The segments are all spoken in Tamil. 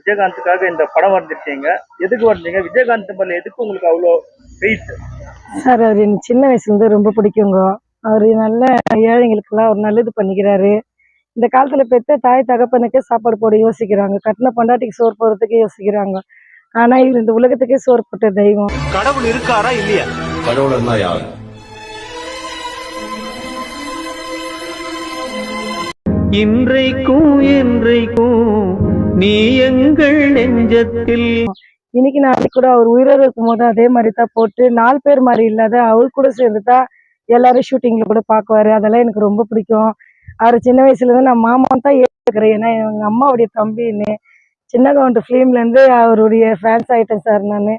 விஜயகாந்துக்காக இந்த படம் வரைஞ்சிருக்கீங்க. எதுக்கு வரைஞ்சீங்க? விஜயகாந்த் மேல எதுக்கு உங்களுக்கு அவ்வளோ வெயிட்? சார் அவர் எனக்கு சின்ன வயசுலேருந்து ரொம்ப பிடிக்குங்க. அவர் நல்ல ஏழைங்களுக்கெல்லாம் ஒரு நல்லது பண்ணிக்கிறாரு. இந்த காலத்தில் பெற்ற தாய் தகப்பனுக்கே சாப்பாடு போட யோசிக்கிறாங்க, கட்டின பொண்டாட்டிக்கு சோறு போடுறதுக்கே யோசிக்கிறாங்க. ஆனா இவர் இந்த உலகத்துக்கே சோறு போட்ட தெய்வம். கடவுள் இருக்காரா இல்லையா? கடவுள் யார்? இன்றைக்கும் என்றைக்கும் நீ எங்கள் நெஞ்சத்தில். இன்னைக்கு நாளைக்கு கூட அவர் உயிரோடு இருக்கும் போது அதே மாதிரி தான் போட்டு 4 பேர் மாதிரி இல்லாத அவர் கூட சேர்ந்து தான் எல்லாரும் ஷூட்டிங்ல கூட பார்க்குவாரு. அதெல்லாம் எனக்கு ரொம்ப பிடிக்கும். அவர் சின்ன வயசுல இருந்து நான் மாமான்னு தான் ஏற்றுக்கிறேன். ஏன்னா எங்க அம்மாவுடைய தம்பின்னு சின்ன கவுண்ட் ஃபிலிம்ல இருந்து அவருடைய ஃபேன்ஸ் ஆயிட்டேன் சார் நானு.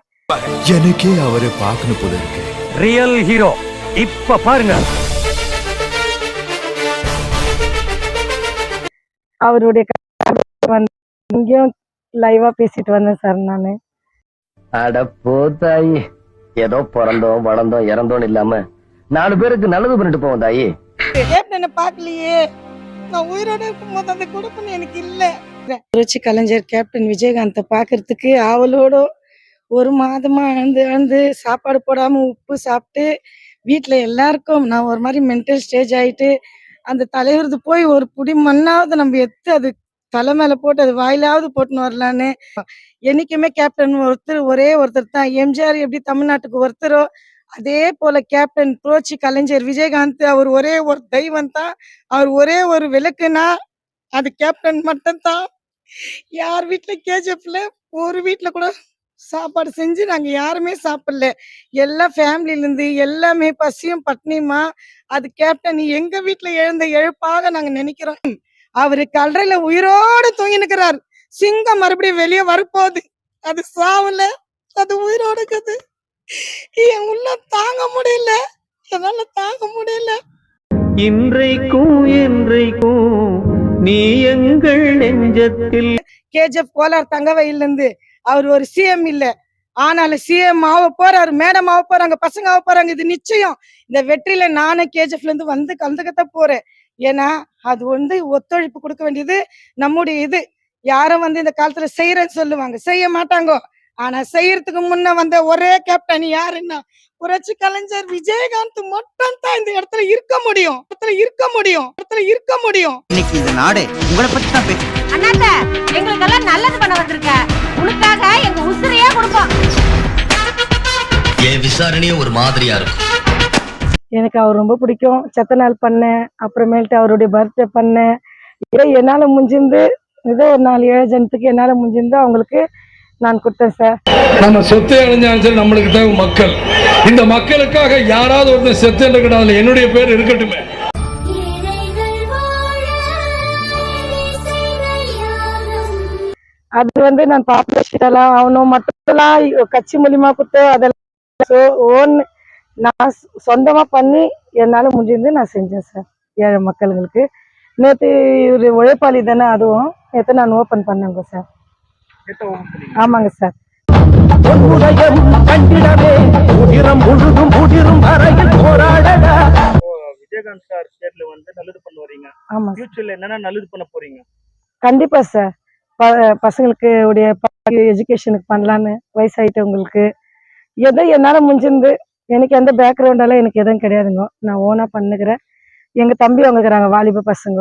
எனக்கே அவரை பார்க்கணும் போல இருக்கு. ரியல் ஹீரோ இப்ப பாருங்க. அவருடைய இங்கேயும் லைவா பேசிட்டு வந்தேன் சார் நானு. அட போதாயி, ஏதோ பிறந்தோம் வளர்ந்தோம் இறந்தோம் இல்லாம 4 பேருக்கு நல்லது பண்ணிட்டு போவோம் தாயி. கேப்டனை பார்க்கலையே, நான் உயிரோட இருக்கும் போது அந்த கொடுப்பனை எனக்கு இல்ல. புரட்சி கலைஞர் கேப்டன் விஜயகாந்தை பாக்குறதுக்கு ஆவலோட 1 மாதமா அழுந்து சாப்பாடு போடாம உப்பு சாப்பிட்டு வீட்டுல எல்லாருக்கும் நான் ஒரு மாதிரி மென்டல் ஸ்டேஜ் ஆயிட்டு அந்த தலைவரது போய் ஒரு புடி மண்ணாவது நம்ம எடுத்து அது தலை மேல போட்டு அது வாயிலாவது போட்டுன்னு வரலான்னு. என்னைக்குமே கேப்டன் ஒரே ஒருத்தர் தான். எம்ஜிஆர் எப்படி தமிழ்நாட்டுக்கு ஒருத்தரோ அதே போல கேப்டன் புரட்சி கலைஞர் விஜயகாந்த் அவர் ஒரே ஒரு தெய்வம் தான். அவர் ஒரே ஒரு விளக்குனா அது கேப்டன் மட்டும் தான். யார் வீட்டுல கேஜிஎஃப்ல ஒரு வீட்டுல கூட சாப்பாடு செஞ்சு நாங்க யாருமே சாப்பிடல. எல்லா ஃபேமிலில இருந்து எல்லாமே பசியும் பட்னியுமா அது கேப்டன் எங்க வீட்டுல எழுந்த எழுப்பாக நாங்க நினைக்கிறோம். அவரு கல்லறையில உயிரோடு தூங்கி நிற்கிறார். சிங்கம் மறுபடியும் வெளியே வரப்போகுது. அது சாவல, அது உயிரோடு இருக்குது. என் உள்ள தாங்க முடியல, என்னால தாங்க முடியல. இன்றைக்கும் என்றைக்கும் நீ எங்கள் நெஞ்சத்தில். கேஜிஎஃப் கோலார் தங்கவயல்ல இருந்து அவர் ஒரு சிஎம் இல்ல, ஆனாலும் சிஎம் ஆக போறாரு, மேடம் ஆக போறாங்க, பசங்க ஆக போறாங்க. இது நிச்சயம். இந்த வெற்றியில நானும் கேஜிஎஃப்ல இருந்து வந்து கலந்துக்கத்தான் போறேன். ஏன்னா அது ஒத்துழைப்பு கொடுக்க வேண்டியது நம்முடைய இது. யாரும் இந்த காலத்துல செய்யறேன்னு சொல்லுவாங்க, செய்ய மாட்டாங்க. ஆனா செய்யறதுக்கு முன்ன வந்த ஒரே கேப்டன் யாருன்னா புரட்சி கலைஞர் விஜயகாந்த் மட்டும் தான் இந்த இடத்துல இருக்க முடியும். இன்னைக்கு இந்த நாடே உங்களை பத்தி தான் பேசு. அண்ணாத்த எங்களுக்கெல்லாம் நல்லது பண்ண வந்திருக்க, உனக்காக எங்க உசிரையே கொடுப்போம். என் விசாரணையே ஒரு மாதிரியா இருக்கும். எனக்கு அவர் ரொம்ப பிடிக்கும். செத்த நாள் பண்ணேன், அப்புறமேல்ட்டு அவருடைய பர்த்டே பண்ணேன். என்னால முடிஞ்சிருந்து ஏதோ ஒரு 4 ஏழை ஜனத்துக்கு என்னால முடிஞ்சிருந்து அவங்களுக்கு நான் கொடுத்தேன் சார். நம்ம சொத்தை அடைஞ்சாலும் சரி, நம்மளுக்கு தேவை மக்கள். இந்த மக்களுக்காக யாராவது ஒருத்தர் செத்து கிடையாது, என்னுடைய பேர் இருக்கட்டுமே. அது நான் பாப்புலேஷன் அவனும் மட்டும்லாம் கட்சி மூலியமா கொடுத்து அதெல்லாம் நான் சொந்தமா பண்ணி என்னால முடிஞ்சிருந்து நான் செஞ்சேன் சார் ஏழை மக்களுங்களுக்கு. நேற்று ஒரு உழைப்பாளி தானே, அதுவும் நேற்று நான் ஓபன் பண்ணேங்க சார். ஆமாங்க சார். விஜயகாந்த் சார் பேர்ல நல்லது பண்ணுவீங்க. ஆமா. ஃபியூச்சர்ல என்னென்ன நல்லது பண்ண போறீங்க? கண்டிப்பா சார். பசங்களுக்கு உடைய எஜுகேஷனுக்கு பண்ணலான்னு, வயசாயிட்டவங்களுக்கு எதோ என்னால முடிஞ்சிருந்து. எனக்கு எந்த பேக்ரவுண்டால எனக்கு எதுவும் கிடையாதுங்க, நான் ஓனா பண்ணுகிறேன். எங்க தம்பி அவங்க இருக்கிறாங்க, வாலிப பசங்க,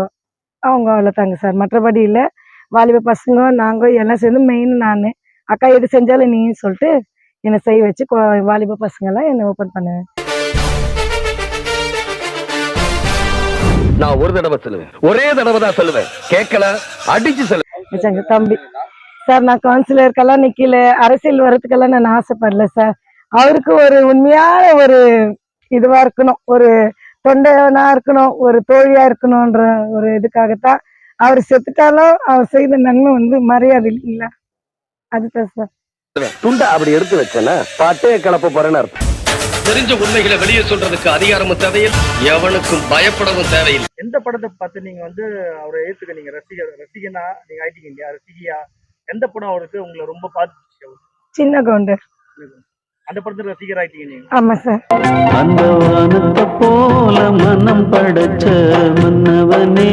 அவங்க அவ்வளோதாங்க சார். மற்றபடி இல்லை. வாலிப பசங்க நாங்கள் எல்லாம் சேர்ந்து மெயின் நான் அக்கா எது செஞ்சாலும் நீன்னு சொல்லிட்டு என்னை செய்ய வச்சு வாலிப பசங்கெல்லாம் என்னை ஓப்பன் பண்ணுவேன். நான் ஒரு தடவை சொல்லுவேன், ஒரே தடவை தான் சொல்லுவேன், கேட்கல அடிச்சு சொல்லுவேன். தம்பி சார், நான் கவுன்சிலருக்கெல்லாம் நிக்கல, அரசியல் வர்றதுக்கெல்லாம் நான் ஆசைப்படல சார். அவருக்கு ஒரு உண்மையான ஒரு இதுவா இருக்கணும், ஒரு தொண்டனா இருக்கணும், ஒரு தோழியா இருக்கணும்ன்ற ஒரு இதுக்காகத்தான். அவர் செத்துட்டாலும் அவர் செய்த நன்மை மரியாதை இல்லைங்களா, அதுதான் சார். துண்டா அப்படி எடுத்து வச்சேன்னா பாட்டே கிளப்ப போறேன்னு அர்த்தம். தெரிஞ்ச உண்மைகளை வெளியே சொல்றதுக்கு அதிகாரமும் தேவையில்லை, எவனுக்கும் பயப்படவும் தேவையில்லை. எந்த படத்தை பார்த்து நீங்க அவரை ஏத்துக்க நீங்க ரசிகனா நீங்க ஆயிட்டீங்க இல்லையா, ரசிகையா? எந்த படம் அவருக்கு உங்களை ரொம்ப பார்த்துச்சு? சின்ன கவுண்டர். அந்த படத்துல ரசிகர் ஆயிட்டீங்க நீங்க? ஆமா சார். அந்த வானத்தை போல மனம் படைச்ச மன்னவனே.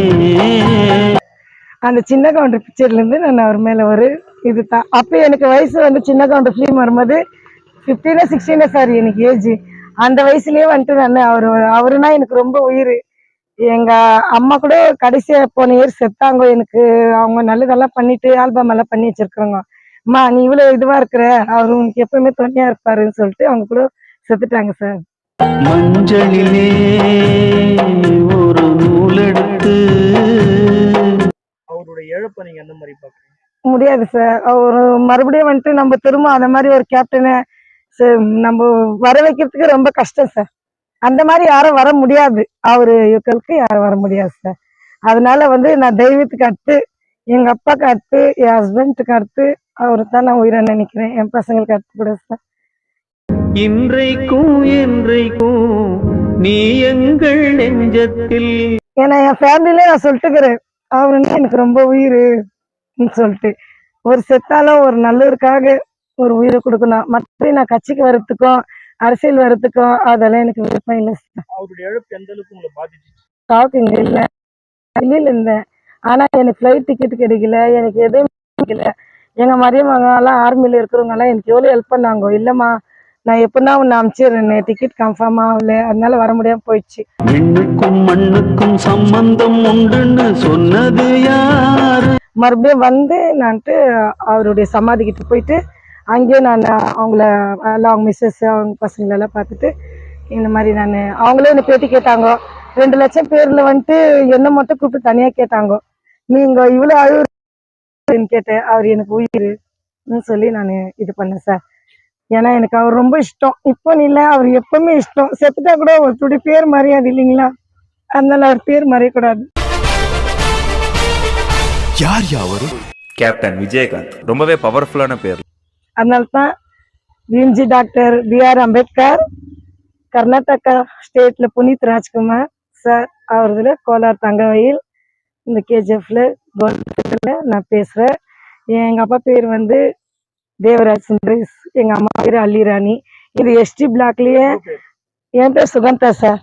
அந்த சின்ன கவுண்டர் பிக்சர்ல இருந்து நான் அவர் மேல ஒரு இதுதான். அப்போ எனக்கு வயசு வந்து சின்ன கவுண்டர் ஃபிலிம் வரும்போது 15 16 சார் எனக்கு ஏஜ். அந்த வயசுலயே வந்துட்டு நான் அவருனா எனக்கு ரொம்ப உயிர். எங்க அம்மா கூட கடைசியா போன இயர் செத்தாங்க. எனக்கு அவங்க நல்லதெல்லாம் பண்ணிட்டு ஆல்பம் எல்லாம் பண்ணி வச்சிருக்காங்க. அம்மா நீ இவ்வளவு இதுவா இருக்கிற, அவரு உனக்கு எப்பவுமே துணையா இருப்பாருன்னு சொல்லிட்டு அவங்க கூட செத்துட்டாங்க சார். மஞ்சளிலே ஒரு நூலெடுத்து அவருடைய இழப்பை நீங்க எந்த மாதிரி பாக்குறீங்க? முடியாது சார். அவரு மறுபடியும் வந்துட்டு நம்ம திரும்ப அந்த மாதிரி ஒரு கேப்டனை நம்ம வர வைக்கிறதுக்கு ரொம்ப கஷ்டம் சார். அந்த மாதிரி யாரும் வர முடியாது. அவரு யுக்களுக்கு யாரும் வர முடியாது சார். அதனால வந்து நான் தெய்வத்துக்கு அடுத்து, எங்க அப்பாவுக்கு அடுத்து, என் ஹஸ்பண்டுக்கு அடுத்து அவரு தான் நான் உயிரை நினைக்கிறேன். என் பசங்களுக்கு அடுத்து கூட சார். இன்றைக்கும் என்றைக்கும் நீ எங்கள் நெஞ்சத்தில். ஏன்னா என் ஃபேமிலியில நான் சொல்லிட்டுக்கிறேன், அவருன்னா எனக்கு ரொம்ப உயிர்ன்னு சொல்லிட்டு. ஒரு செத்தாலும் ஒரு நல்லூருக்காக ஒரு உயிரை கொடுக்கணும். மற்றபடி நான் கட்சிக்கு வர்றதுக்கும் அரசியல் வர்றதுக்கும் அதெல்லாம் எனக்கு விருப்பம் இல்லை சார். அவருடைய இழப்பு எந்த அளவுக்கு உங்களை பாதிச்சு? ஸ்டாக் இங்க இல்லை, டெல்லியில இருந்தேன். ஆனா எனக்கு ஃபிளைட் டிக்கெட் கிடைக்கல, எனக்கு எதுவும் கிடைக்கல. எங்க மரியமங்க எல்லாம் ஆர்மியில இருக்கிறவங்க எல்லாம் எனக்கு எவ்வளவு ஹெல்ப் பண்ணாங்க. இல்லம்மா நான் எப்படின்னா உன்னை அனுப்பிச்சிடுறேன், டிக்கெட் கன்ஃபார்ம் ஆகல, அதனால வர முடியாம போயிடுச்சு. விண்ணுக்கும் மண்ணுக்கும் சம்பந்தம் உண்டுன்னு சொன்னது யாரு? மறுபடியும் வந்து நான்ட்டு அவருடைய சமாதி கிட்ட போயிட்டு அங்கேயும் நான் அவங்கள எல்லாம் அவங்க மிஸ்ஸஸ் அவங்க பசங்களெல்லாம் பார்த்துட்டு இந்த மாதிரி நான் அவங்களே என்னை பேட்டி கேட்டாங்க. 2 லட்சம் பேர்ல வந்துட்டு என்ன மட்டும் கூப்பிட்டு தனியா கேட்டாங்க, நீங்க இவ்வளவு அழுவுன்னு கேட்டேன். அவர் எனக்கு உயிர்ன்னு சொல்லி நான் இது பண்ணேன் சார். ஏன்னா எனக்கு அவர் ரொம்ப இஷ்டம். இப்போ இல்லை, அவர் எப்பவுமே இஷ்டம். செத்துட்டா கூட ஒருத்தருடைய பேர் மரியாதை இல்லைங்களா, அதனால அவர் பேர் மறையக்கூடாது. யார் யாவரு? கேப்டன் விஜயகாந்த் ரொம்பவே பவர்ஃபுல்லான பேர். அதனால தான் VMG doctor BR Ambedkar, Karnataka ஸ்டேட்ல புனித் ராஜ்குமார் சார் அவர்துல கோலார் தங்கவயல், இந்த கேஜிஎஃப்ல கவர்மெண்ட்ல நான் பேசுறேன். எங்க அப்பா பேர் வந்து தேவராஜ் சுந்தரேஷ், எங்க அம்மா பேர் அல்லிராணி. இது எஸ்டி பிளாக்லயே, என் பேர் சுகந்தா சார்.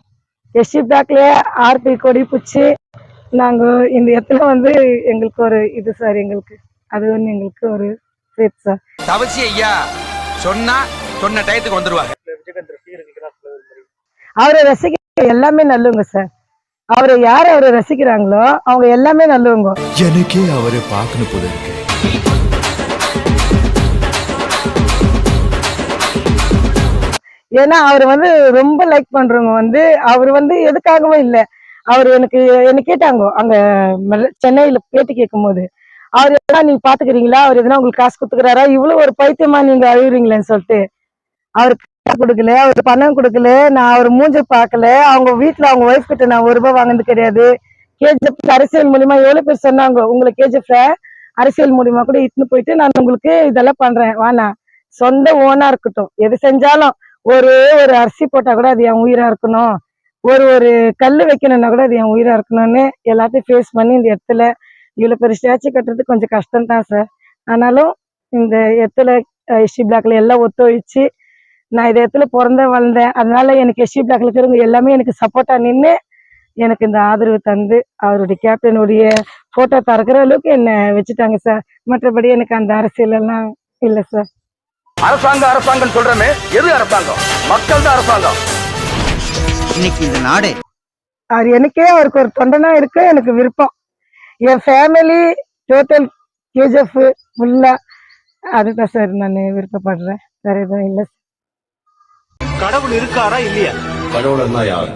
எஸ்டி பிளாக்லயே ஆர்பி கொடி பிடிச்சி நாங்க இந்த இடத்துல வந்து எங்களுக்கு ஒரு இது சார், எங்களுக்கு அது ஒன்று எங்களுக்கு ஒரு ஃபேத் சார். தவசி ஐயா சொன்னா சொன்ன டயத்துக்கு வந்துருவாங்க. விஜயகாந்த் ரசிகர்களுக்கு அவரை ரசிக்க எல்லாமே நல்லவங்க சார். அவரை யார் அவரை ரசிக்கிறாங்களோ அவங்க எல்லாமே நல்லவங்க. எனக்கே அவரை பார்க்கணும் போல இருக்கு. ஏன்னா அவர் வந்து ரொம்ப லைக் பண்றவங்க வந்து அவர் வந்து எதுக்காகவும் இல்லை. அவர் என்ன கேட்டாங்க அங்க சென்னையில பேட்டி கேட்கும் போது, அவர் எதனா நீங்க பாத்துக்கிறீங்களா, அவர் எதனா உங்களுக்கு காசு கொடுத்துக்கிறாரா, இவ்வளவு ஒரு பைத்தியமா நீங்க அழுகுறீங்களேன்னு சொல்லிட்டு. அவருக்கு கொடுக்கல, அவருக்கு பணம் கொடுக்கல, நான் அவர் மூஞ்ச பார்க்கல. அவங்க வீட்டுல அவங்க ஒய்ஃப் கிட்ட நான் 1 ரூபாய் வாங்கினது கிடையாது. கேஜிஎஃப் அரசியல் மூலியமா எவ்வளவு பேர் சொன்னாங்க, உங்களுக்கு கேஜிஎஃப்ல அரசியல் மூலியமா கூட இட்டுன்னு போயிட்டு நான் உங்களுக்கு இதெல்லாம் பண்றேன் வானா, சொந்த ஓனா இருக்கட்டும், எது செஞ்சாலும் ஒரு அரிசி போட்டா கூட அது என் உயிரா இருக்கணும், ஒரு கல் வைக்கணும்னா கூட அது என் உயிரா இருக்கணும்னு எல்லாத்தையும் ஃபேஸ் பண்ணி இந்த இடத்துல இவ்வளவு பெரிய ஸ்டாச்சு கட்டுறது கொஞ்சம் கஷ்டம் தான் சார். ஆனாலும் இந்த இடத்துல எஸ்டி பிளாக்ல எல்லாம் ஒத்துழைச்சு நான் இந்த இடத்துல வளர்ந்தேன். அதனால எனக்கு எஸ்டி பிளாக்ல இருக்கிறவங்க எல்லாமே எனக்கு சப்போர்ட்டா நின்று எனக்கு இந்த ஆதரவு தந்து அவருடைய கேப்டனுடைய போட்டோ தரக்கிற அளவுக்கு என்ன வச்சுட்டாங்க சார். மற்றபடி எனக்கு அந்த அரசியல் எல்லாம் இல்லை சார். அரசாங்கம் சொல்றமே, எது அரசாங்கம்? மக்கள் தான் அரசாங்கம். இன்னைக்கு இந்த நாடே அவர் எனக்கே அவருக்கு ஒரு தொண்டனா இருக்க எனக்கு விருப்பம். என் ஃபேமிலி டோட்டல் கேஜிஎஃப் ஃபுல்லா அதுதான் சார் நான் விருப்பப்படுறேன். வேற எதுவும் இல்லை. கடவுள் இருக்காரா இல்லையா? கடவுள்னா யாரு?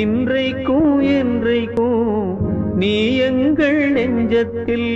இன்றைக்கும் என்றைக்கும் நீ எங்கள் நெஞ்சத்தில்.